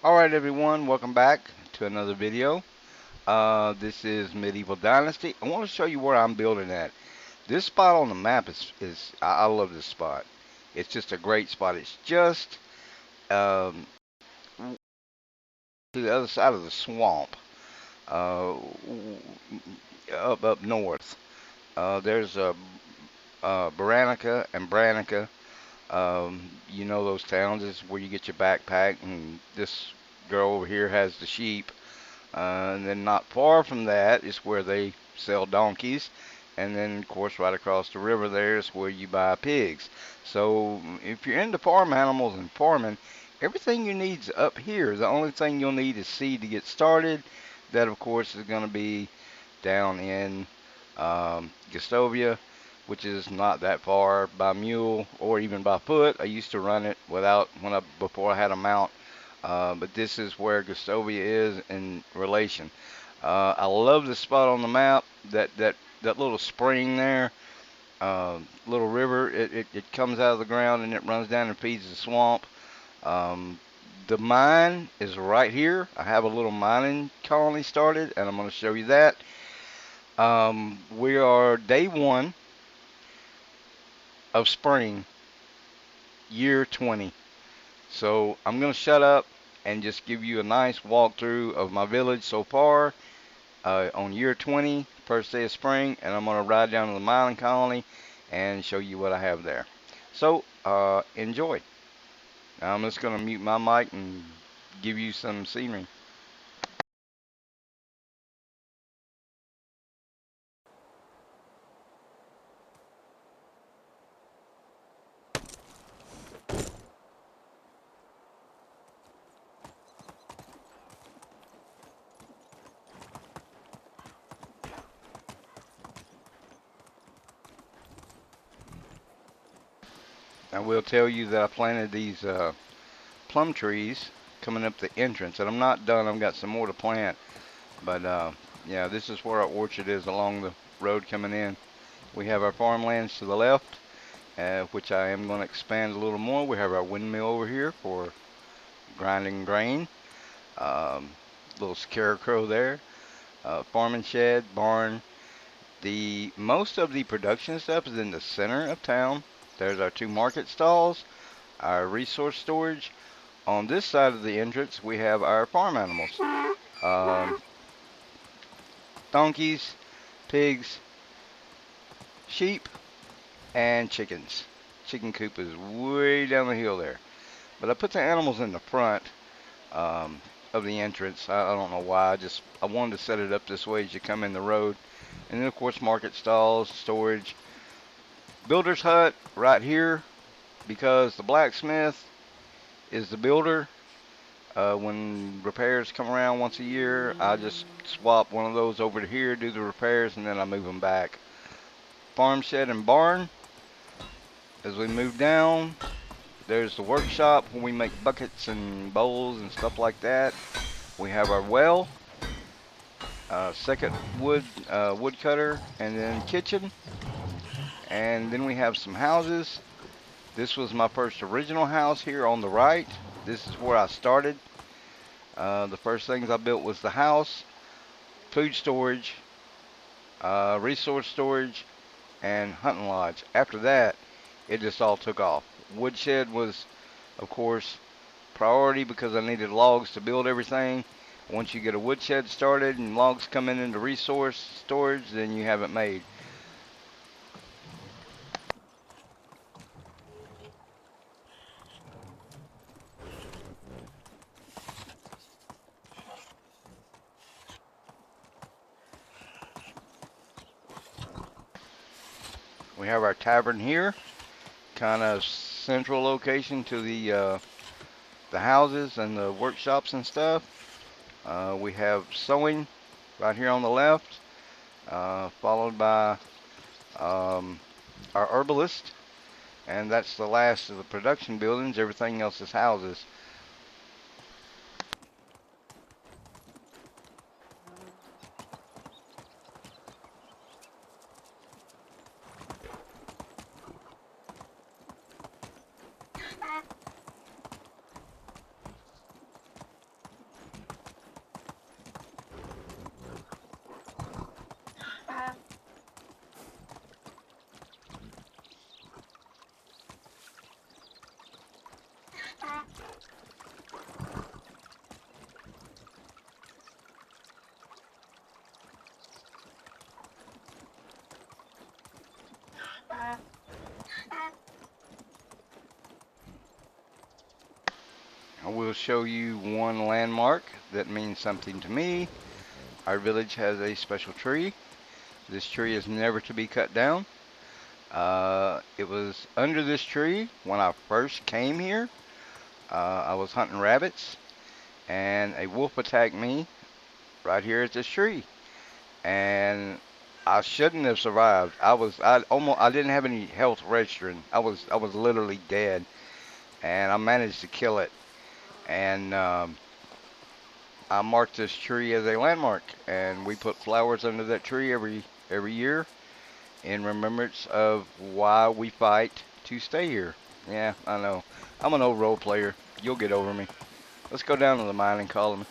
Alright everyone, welcome back to another video. This is Medieval Dynasty. I want to show you where I'm building at. This spot on the map I love this spot. It's just a great spot. It's just um, to the other side of the swamp, uh, up north. There's Baranica and Branica. You know those towns is where you get your backpack, and this girl over here has the sheep. And then not far from that is where they sell donkeys. And then, of course, right across the river there is where you buy pigs. So if you're into farm animals and farming, everything you need's up here. The only thing you'll need is seed to get started. That, of course, is going to be down in Gustavia, which is not that far by mule or even by foot. I used to run it before I had a mount, but this is where Gustavia is in relation. I love the spot on the map. That little spring there, little river. It comes out of the ground and it runs down and feeds the swamp. Um, the mine is right here. I have a little mining colony started, and I'm going to show you that. We are day one of spring, year 20. So I'm going to shut up and just give you a nice walkthrough of my village so far on year 20, first day of spring, and I'm going to ride down to the mining colony and show you what I have there. So enjoy. Now I'm just going to mute my mic and give you some scenery. I will tell you that I planted these plum trees coming up the entrance, and I'm not done. I've got some more to plant, but yeah, this is where our orchard is along the road coming in. We have our farmlands to the left, which I am going to expand a little more. We have our windmill over here for grinding grain. Little scarecrow there. Farming shed, barn. The most of the production stuff is in the center of town. There's our two market stalls, our resource storage. On this side of the entrance, we have our farm animals. Um, Donkeys, pigs, sheep, and chickens. Chicken coop is way down the hill there. But I put the animals in the front um, of the entrance. I don't know why. I wanted to set it up this way as you come in the road. And then of course market stalls, storage, builder's hut right here because the blacksmith is the builder. When repairs come around once a year, I just swap one of those over to here, do the repairs, and then I move them back. Farm shed and barn. As we move down, there's the workshop where we make buckets and bowls and stuff like that. We have our well, second wood cutter, and then kitchen. And then we have some houses. This was my first original house here on the right. This is where I started. The first things I built was the house, food storage, resource storage, and hunting lodge. After that, it just all took off. Woodshed was, of course, priority because I needed logs to build everything. Once you get a woodshed started and logs coming into resource storage, then you have it made. We have our tavern here, kind of central location to the houses and the workshops and stuff. We have sewing right here on the left, followed by um, our herbalist, and that's the last of the production buildings. Everything else is houses. I will show you one landmark that means something to me. Our village has a special tree. This tree is never to be cut down. It was under this tree when I first came here. I was hunting rabbits, and a wolf attacked me right here at this tree, and I shouldn't have survived. I didn't have any health registering. I was literally dead, and I managed to kill it. And I marked this tree as a landmark, and we put flowers under that tree every year in remembrance of why we fight to stay here. Yeah, I know. I'm an old role player. You'll get over me. Let's go down to the mining column.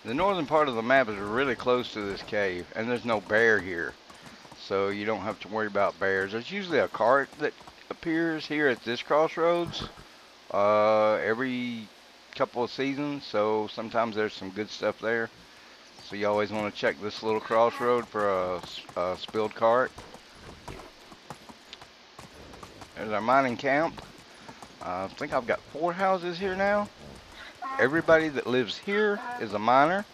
The northern part of the map is really close to this cave, and there's no bear here, so you don't have to worry about bears. There's usually a cart that appears here at this crossroads every couple of seasons, so sometimes there's some good stuff there. So you always want to check this little crossroad for a spilled cart. There's our mining camp. I think I've got 4 houses here now. Everybody that lives here is a miner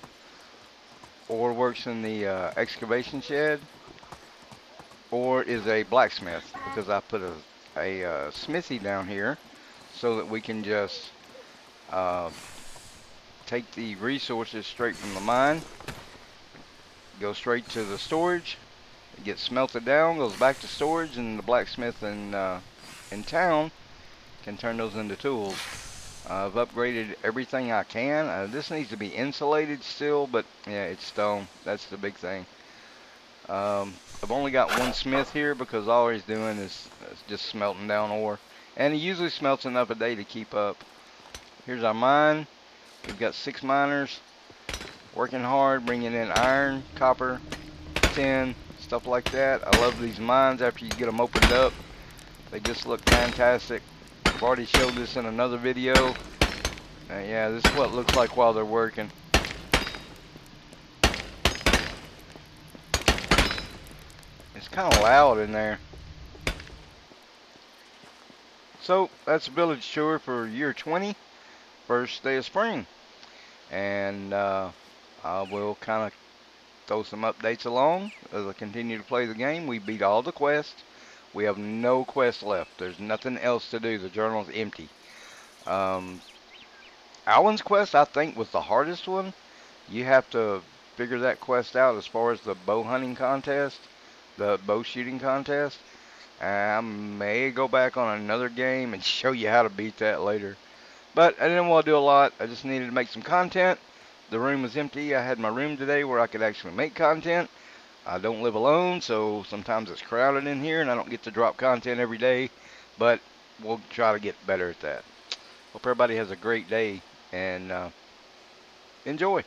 or works in the excavation shed or is a blacksmith, because I put a smithy down here so that we can just uh, take the resources straight from the mine, go straight to the storage, it gets smelted down, goes back to storage, and the blacksmith in town can turn those into tools. I've upgraded everything I can. This needs to be insulated still, but yeah, it's stone. That's the big thing. I've only got one smith here because all he's doing is just smelting down ore. And he usually smelts enough a day to keep up. Here's our mine. We've got 6 miners working hard, bringing in iron, copper, tin, stuff like that. I love these mines after you get them opened up. They just look fantastic. I've already showed this in another video. Yeah, this is what it looks like while they're working. It's kind of loud in there. So that's a village tour for year 20, first day of spring. And I will kind of throw some updates along as I continue to play the game. We beat all the quests. We have no quest left. There's nothing else to do. The journal's empty. Um, Alan's quest, I think, was the hardest one. You have to figure that quest out as far as the bow hunting contest, the bow shooting contest. I may go back on another game and show you how to beat that later. But I didn't want to do a lot. I just needed to make some content. The room was empty. I had my room today where I could actually make content. I don't live alone, so sometimes it's crowded in here and I don't get to drop content every day. But we'll try to get better at that. Hope everybody has a great day and enjoy.